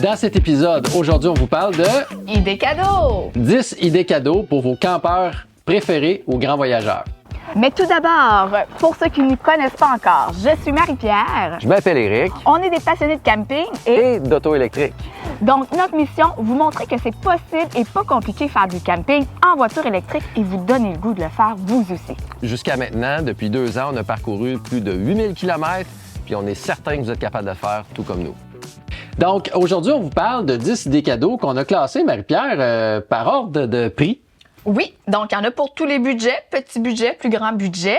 Dans cet épisode, aujourd'hui, on vous parle de Idées cadeaux! 10 idées cadeaux pour vos campeurs préférés aux grands voyageurs. Mais tout d'abord, pour ceux qui ne nous connaissent pas encore, je suis Marie-Pierre. Je m'appelle Éric On est des passionnés de camping et d'auto électrique. donc notre mission, vous montrer que c'est possible et pas compliqué faire du camping en voiture électrique et vous donner le goût de le faire vous aussi. Jusqu'à maintenant, depuis 2 ans, on a parcouru plus de 8000 km, puis on est certain que vous êtes capable de le faire tout comme nous. Donc, aujourd'hui, on vous parle de 10 idées cadeaux qu'on a classées, Marie-Pierre, par ordre de prix. Oui, donc il y en a pour tous les budgets, petit budget, plus grand budget.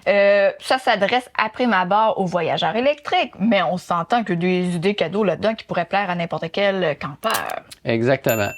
Ça s'adresse après ma barre aux voyageurs électriques, mais on s'entend que des idées cadeaux là-dedans qui pourraient plaire à n'importe quel campeur. Exactement.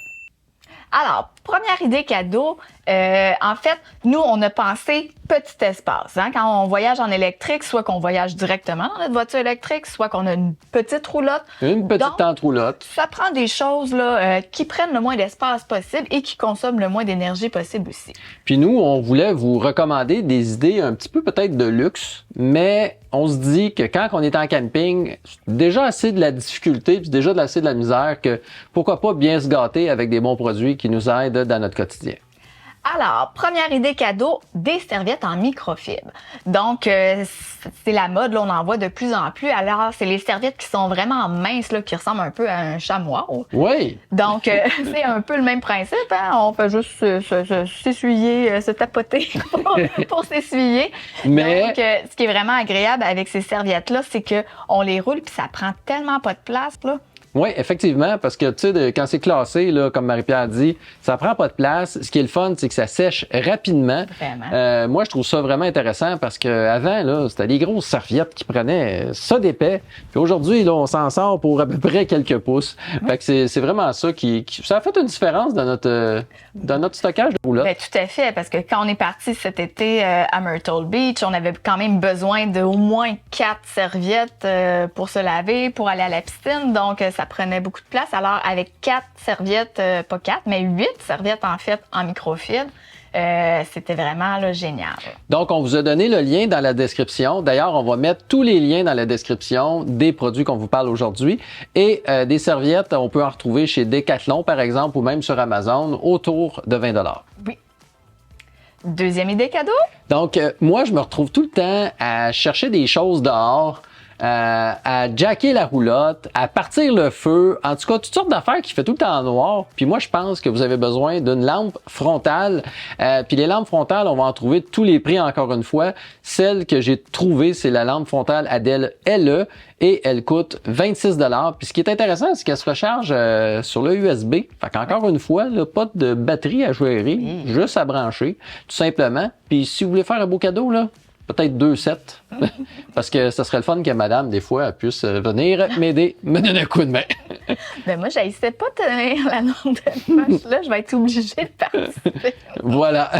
Alors, première idée cadeau, en fait, nous, on a pensé petit espace. Hein? Quand on voyage en électrique, soit qu'on voyage directement dans notre voiture électrique, soit qu'on a une petite roulotte. Une petite Donc, tente roulotte. ça prend des choses là, qui prennent le moins d'espace possible et qui consomment le moins d'énergie possible aussi. Puis nous, on voulait vous recommander des idées un petit peu peut-être de luxe, mais on se dit que quand on est en camping, déjà assez de la difficulté, puis déjà assez de la misère, que pourquoi pas bien se gâter avec des bons produits qui nous aident dans notre quotidien. Alors, première idée cadeau, des serviettes en microfibre. Donc, c'est la mode, là, on en voit de plus en plus. Alors, c'est les serviettes qui sont vraiment minces, là, qui ressemblent un peu à un chamois. Oui. Donc, c'est un peu le même principe. Hein? On fait juste s'essuyer, se tapoter pour s'essuyer. Mais Donc, ce qui est vraiment agréable avec ces serviettes-là, c'est que on les roule puis ça prend tellement pas de place, là. oui, effectivement, parce que tu sais, quand c'est classé, là, comme Marie-Pierre dit, ça prend pas de place. Ce qui est le fun, c'est que ça sèche rapidement. Vraiment. Moi, je trouve ça vraiment intéressant parce que avant, là, c'était des grosses serviettes qui prenaient ça d'épais. Puis aujourd'hui, là, on s'en sort pour à peu près quelques pouces. Fait que c'est vraiment ça ça a fait une différence dans notre stockage de roulotte. Ben, tout à fait, parce que quand on est parti cet été à Myrtle Beach, on avait quand même besoin d'au moins 4 serviettes pour se laver, pour aller à la piscine. Donc, ça prenait beaucoup de place. Alors, avec 4 serviettes, pas 4, mais 8 serviettes, en fait, en microfibre, c'était vraiment là, génial. Donc, on vous a donné le lien dans la description. D'ailleurs, on va mettre tous les liens dans la description des produits qu'on vous parle aujourd'hui. Et des serviettes, on peut en retrouver chez Decathlon, par exemple, ou même sur Amazon, autour de 20 $. Oui. Deuxième idée cadeau? Donc, moi, je me retrouve tout le temps à chercher des choses dehors, à jacker la roulotte, à partir le feu, en tout cas, toutes sortes d'affaires qui fait tout le temps noir. Puis moi, je pense que vous avez besoin d'une lampe frontale. Puis les lampes frontales, on va en trouver tous les prix encore une fois. Celle que j'ai trouvée, c'est la lampe frontale Adel LE et elle coûte 26 $. Puis ce qui est intéressant, c'est qu'elle se recharge sur le USB. Fait qu'encore une fois, là, pas de batterie à gérer, juste à brancher, tout simplement. Puis si vous voulez faire un beau cadeau, là, peut-être 2 sets, parce que ce serait le fun que madame, des fois, elle puisse venir m'aider, me donner un coup de main. Ben moi, j'haïssais pas tenir la lampe de poche, là. Je vais être obligée de participer. Voilà.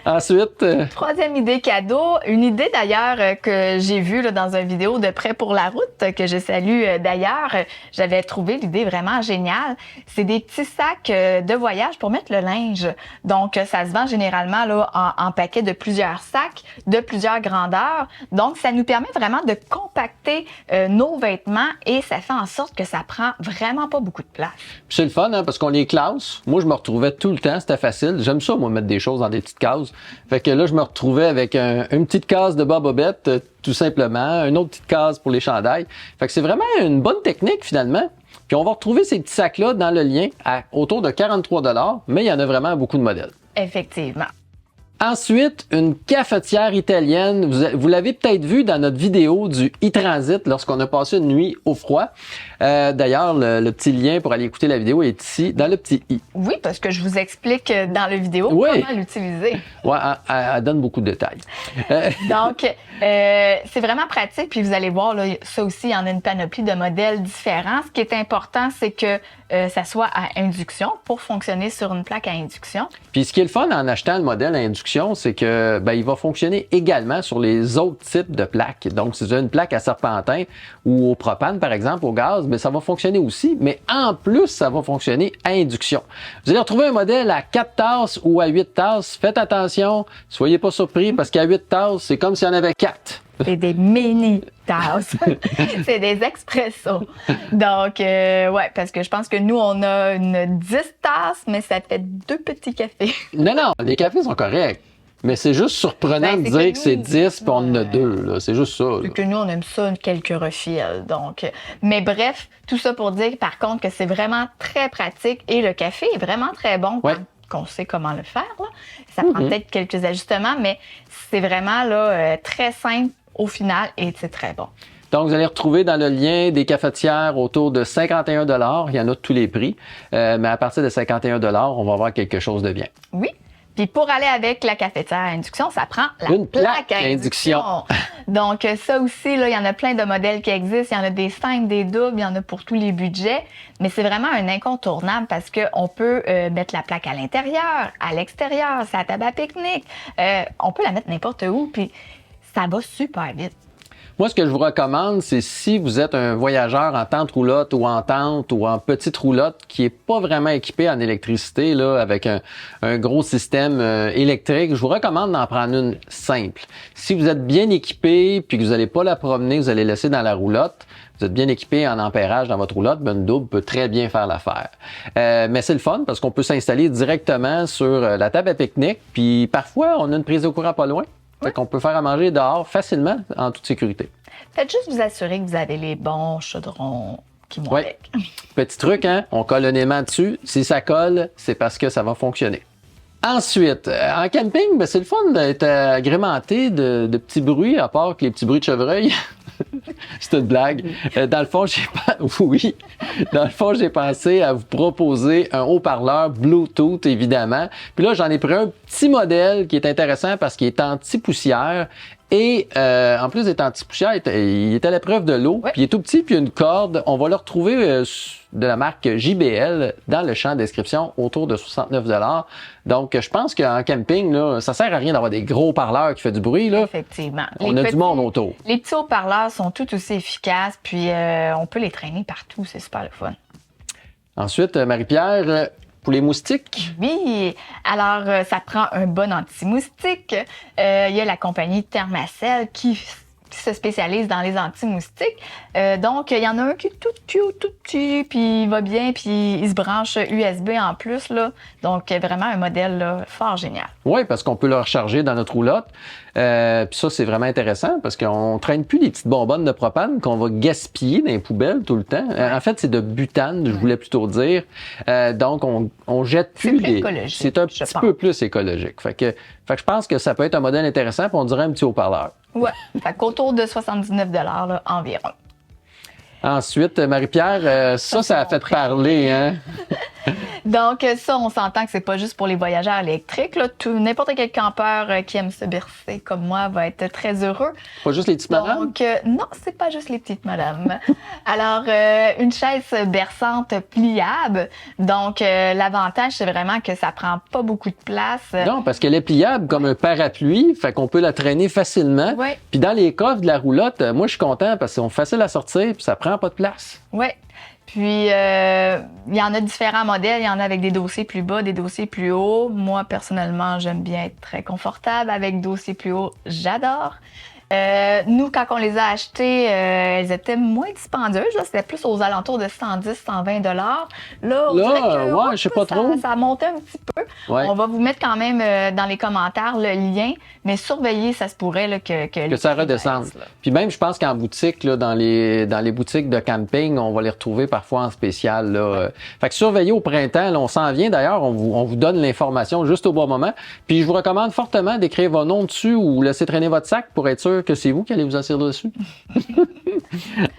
Ensuite, Troisième idée cadeau, une idée d'ailleurs que j'ai vue là, dans une vidéo de Prêt pour la route, que je salue d'ailleurs. J'avais trouvé l'idée vraiment géniale. C'est des petits sacs de voyage pour mettre le linge. Donc, ça se vend généralement là, en paquets de plusieurs sacs, de plusieurs grandeurs. Donc, ça nous permet vraiment de compacter nos vêtements et ça fait en sorte que ça prend vraiment pas beaucoup de place. c'est le fun, hein, parce qu'on les classe. Moi, je me retrouvais tout le temps, c'était facile. J'aime ça, moi, mettre des choses dans des petites cases. Fait que là, je me retrouvais avec une petite case de bobette, tout simplement, une autre petite case pour les chandails. Fait que c'est vraiment une bonne technique, finalement. Puis on va retrouver ces petits sacs-là dans le lien à autour de 43 $, mais il y en a vraiment beaucoup de modèles. Effectivement. Ensuite, une cafetière italienne. Vous l'avez peut-être vu dans notre vidéo du e-transit lorsqu'on a passé une nuit au froid. D'ailleurs, le petit lien pour aller écouter la vidéo est ici, dans le petit i. Oui, parce que je vous explique dans la vidéo comment l'utiliser. Ouais, elle donne beaucoup de détails. Donc, c'est vraiment pratique. Puis vous allez voir, là, ça aussi, il y en a une panoplie de modèles différents. Ce qui est important, c'est que ça soit à induction pour fonctionner sur une plaque à induction. Puis ce qui est le fun en achetant le modèle à induction, c'est que il va fonctionner également sur les autres types de plaques. Donc, si vous avez une plaque à serpentin ou au propane, par exemple, au gaz, mais ça va fonctionner aussi. Mais en plus, ça va fonctionner à induction. Vous allez retrouver un modèle à 4 tasses ou à 8 tasses. Faites attention, soyez pas surpris parce qu'à 8 tasses, c'est comme s'il y en avait 4. C'est des mini tasses. C'est des expressos. Donc, ouais, parce que je pense que nous, on a une 10 tasses, mais ça fait 2 petits cafés. Non, les cafés sont corrects. Mais c'est juste surprenant de dire que c'est 10 puis on en a 2. Là. C'est juste ça. C'est que nous, on aime ça, quelques refils. Donc, mais bref, tout ça pour dire, par contre, que c'est vraiment très pratique et le café est vraiment très bon quand on sait comment le faire. Là. Ça prend peut-être quelques ajustements, mais c'est vraiment là, très simple au final et c'est très bon. Donc, vous allez retrouver dans le lien des cafetières autour de 51 $. Il y en a de tous les prix. Mais à partir de 51 $, on va avoir quelque chose de bien. Oui. Puis pour aller avec la cafetière à induction, ça prend une plaque à induction. Donc ça aussi, là, il y en a plein de modèles qui existent. Il y en a des simples, des doubles, il y en a pour tous les budgets. Mais c'est vraiment un incontournable parce qu'on peut mettre la plaque à l'intérieur, à l'extérieur, c'est à table à pique-nique. On peut la mettre n'importe où, puis ça va super vite. Moi, ce que je vous recommande, c'est si vous êtes un voyageur en tente roulotte ou en tente ou en petite roulotte qui est pas vraiment équipé en électricité, là, avec un gros système électrique, je vous recommande d'en prendre une simple. Si vous êtes bien équipé puis que vous n'allez pas la promener, vous allez laisser dans la roulotte, vous êtes bien équipé en ampérage dans votre roulotte, ben une double peut très bien faire l'affaire. Mais c'est le fun parce qu'on peut s'installer directement sur la table à pique-nique, puis parfois, on a une prise de courant pas loin. Fait qu'on peut faire à manger dehors facilement, en toute sécurité. Faites juste vous assurer que vous avez les bons chaudrons qui vont avec. Petit truc, hein? On colle un aimant dessus. Si ça colle, c'est parce que ça va fonctionner. Ensuite, en camping, ben, c'est le fun d'être agrémenté de petits bruits, à part que les petits bruits de chevreuil. C'est une blague. Dans le fond, j'ai pensé à vous proposer un haut-parleur Bluetooth, évidemment. Puis là, j'en ai pris un petit modèle qui est intéressant parce qu'il est anti-poussière. Et en plus d'être anti-poussière, il est à l'épreuve de l'eau. Puis il est tout petit, puis il y a une corde. On va le retrouver de la marque JBL dans le champ de description autour de 69 $. Donc, je pense qu'en camping, là, ça sert à rien d'avoir des gros parleurs qui font du bruit. Là. Effectivement. On a du monde autour. Les petits haut-parleurs sont tout aussi efficaces, puis on peut les traîner partout. C'est super le fun. Ensuite, Marie-Pierre, pour les moustiques? Oui, alors ça prend un bon anti-moustique. Il y a la compagnie Thermacell qui se spécialise dans les anti-moustiques. Donc, il y en a un qui est tout cute, tout petit, puis il va bien, puis il se branche USB en plus. Là. Donc, vraiment un modèle là, fort génial. Oui, parce qu'on peut le recharger dans notre roulotte. Puis ça, c'est vraiment intéressant parce qu'on traîne plus des petites bonbonnes de propane qu'on va gaspiller dans les poubelles tout le temps. En fait, c'est de butane, je voulais plutôt dire. Donc, on jette plus les... C'est un petit peu plus écologique. Fait que je pense que ça peut être un modèle intéressant, puis on dirait un petit haut-parleur. Oui, fait qu'autour de 79 $ là, environ. Ensuite, Marie-Pierre, ça a fait parler, hein? Donc, ça, on s'entend que c'est pas juste pour les voyageurs électriques. Là. N'importe quel campeur qui aime se bercer comme moi va être très heureux. Pas juste les petites madames? Donc, non, c'est pas juste les petites madames. Alors, une chaise berçante pliable. Donc, l'avantage, c'est vraiment que ça prend pas beaucoup de place. Non, parce qu'elle est pliable comme un parapluie, fait qu'on peut la traîner facilement. Oui. Puis dans les coffres de la roulotte, moi, je suis content parce qu'ils sont faciles à sortir puis ça prend pas de place. Oui. Puis, il y en a différents modèles. Il y en a avec des dossiers plus bas, des dossiers plus hauts. Moi, personnellement, j'aime bien être très confortable avec dossiers plus hauts. J'adore. Nous, quand on les a achetées, elles étaient moins dispendieuses. C'était plus aux alentours de 110, 120 $. Là, on dirait que, je sais pas trop. Ça a monté un petit peu. Ouais. On va vous mettre quand même dans les commentaires le lien, mais surveillez, ça se pourrait là, que ça redescende. Puis même, je pense qu'en boutique, là, dans les boutiques de camping, on va les retrouver parfois en spécial. Là. Ouais. Fait que surveillez au printemps. Là, on s'en vient d'ailleurs. On vous donne l'information juste au bon moment. Puis je vous recommande fortement d'écrire vos noms dessus ou laisser traîner votre sac pour être sûr que c'est vous qui allez vous asseoir dessus.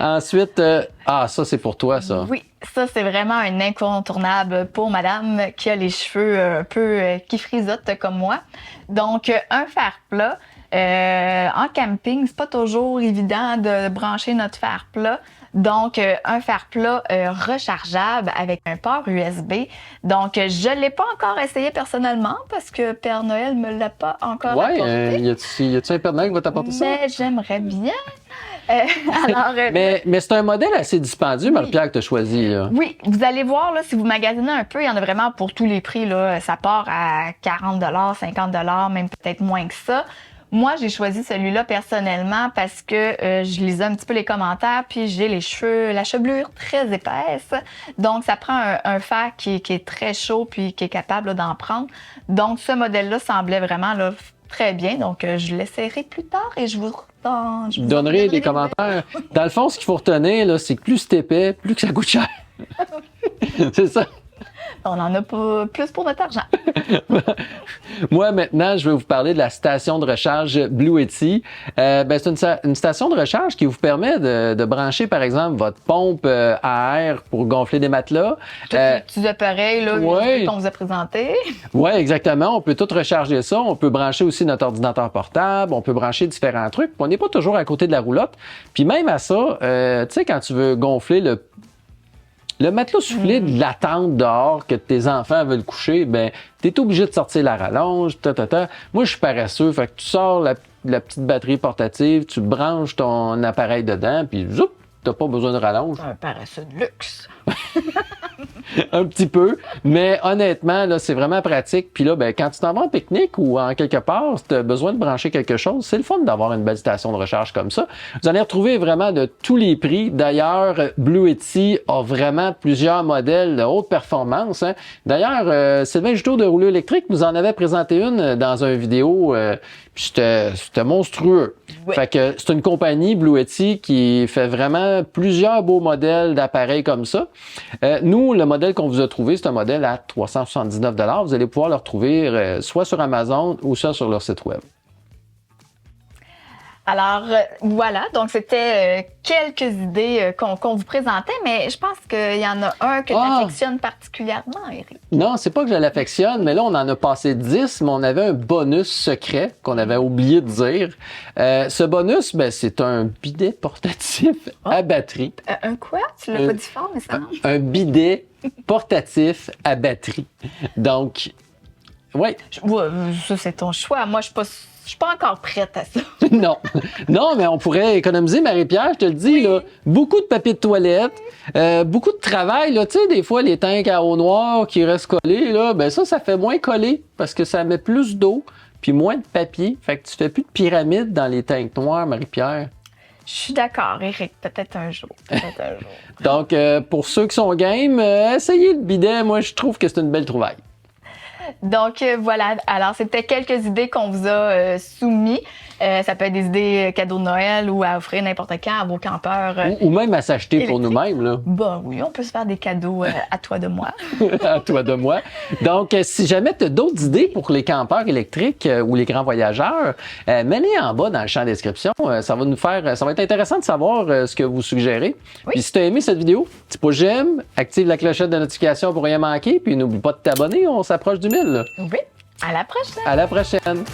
Ensuite, ça, c'est pour toi, ça. Oui, ça, c'est vraiment un incontournable pour madame qui a les cheveux un peu qui frisotent comme moi. Donc, un fer-plat. En camping, c'est pas toujours évident de brancher notre fer-plat. Donc, un fer-plat rechargeable avec un port USB. Donc, je ne l'ai pas encore essayé personnellement parce que Père Noël ne me l'a pas encore apporté. Y a-t-il un Père Noël qui va t'apporter ça? Mais j'aimerais bien. Mais c'est un modèle assez dispendieux, Marie-Pierre, que tu as choisi. Là. Oui, vous allez voir, là, si vous magasinez un peu, il y en a vraiment pour tous les prix. Là. Ça part à 40 $, 50 $, même peut-être moins que ça. Moi, j'ai choisi celui-là personnellement parce que je lisais un petit peu les commentaires, puis j'ai la chevelure très épaisse. Donc, ça prend un fer qui est très chaud, puis qui est capable là, d'en prendre. Donc, ce modèle-là semblait vraiment là, très bien. Donc, je l'essaierai plus tard et je vous donnerai des commentaires. Dans le fond, ce qu'il faut retenir, là, c'est que plus c'est épais, plus que ça coûte cher. C'est ça. On en a pas plus pour notre argent. Moi, maintenant, je vais vous parler de la station de recharge Blue Yeti. C'est une station de recharge qui vous permet de brancher, par exemple, votre pompe à air pour gonfler des matelas. Tous les petits appareils là, ouais. qu'on vous a présentés. Oui, exactement. On peut tout recharger ça. On peut brancher aussi notre ordinateur portable. On peut brancher différents trucs. On n'est pas toujours à côté de la roulotte. Puis même à ça, tu sais, quand tu veux gonfler le matelas soufflé de la tente dehors que tes enfants veulent coucher, ben, t'es obligé de sortir la rallonge, Moi, je suis paresseux, fait que tu sors la petite batterie portative, tu branches ton appareil dedans, puis zoup, t'as pas besoin de rallonge. Un paresseux de luxe. Un petit peu, mais honnêtement, là, c'est vraiment pratique. Puis là, ben, quand tu t'en vas en pique-nique ou en quelque part, si tu as besoin de brancher quelque chose, c'est le fun d'avoir une belle station de recharge comme ça. Vous allez retrouver vraiment de tous les prix. D'ailleurs, Blue Yeti a vraiment plusieurs modèles de haute performance. Hein. D'ailleurs, Sylvain Juteau de Rouleau électrique nous en avait présenté une dans une vidéo. Puis c'était monstrueux. Oui. Fait que c'est une compagnie, Blue Yeti, qui fait vraiment plusieurs beaux modèles d'appareils comme ça. Nous, le modèle qu'on vous a trouvé, c'est un modèle à 379 $. Vous allez pouvoir le retrouver soit sur Amazon ou soit sur leur site web. Alors, voilà, donc c'était quelques idées qu'on vous présentait, mais je pense qu'il y en a un que tu affectionnes particulièrement, Éric. Non, c'est pas que je l'affectionne, mais là, on en a passé 10, mais on avait un bonus secret qu'on avait oublié de dire. Ce bonus, ben, c'est un bidet portatif à batterie. Un quoi? Tu l'as pas dit fort, mais ça marche. Un bidet portatif à batterie. Donc, oui. Ça, c'est ton choix. Moi, je suis pas encore prête à ça. Non, mais on pourrait économiser, Marie-Pierre, je te le dis, là, beaucoup de papier de toilette, beaucoup de travail, là, tu sais, des fois, les tanks à eau noire qui restent collés, là, ben ça fait moins collé parce que ça met plus d'eau puis moins de papier. Fait que tu fais plus de pyramide dans les tanks noirs, Marie-Pierre. Je suis d'accord, Éric. Peut-être un jour. Donc, pour ceux qui sont game, essayez le bidet. Moi, je trouve que c'est une belle trouvaille. Donc voilà, alors c'était quelques idées qu'on vous a soumis. Ça peut être des idées cadeaux de Noël ou à offrir n'importe quand à vos campeurs. Ou même à s'acheter pour nous-mêmes, là. Ben oui, on peut se faire des cadeaux à toi de moi. À toi de moi. Donc, si jamais tu as d'autres idées pour les campeurs électriques ou les grands voyageurs, mets-les en bas dans le champ de description. Ça va être intéressant de savoir ce que vous suggérez. Oui. Puis si tu as aimé cette vidéo, petit pouce j'aime, active la clochette de notification pour rien manquer, puis n'oublie pas de t'abonner, on s'approche du 1000. Oui, à la prochaine. À la prochaine.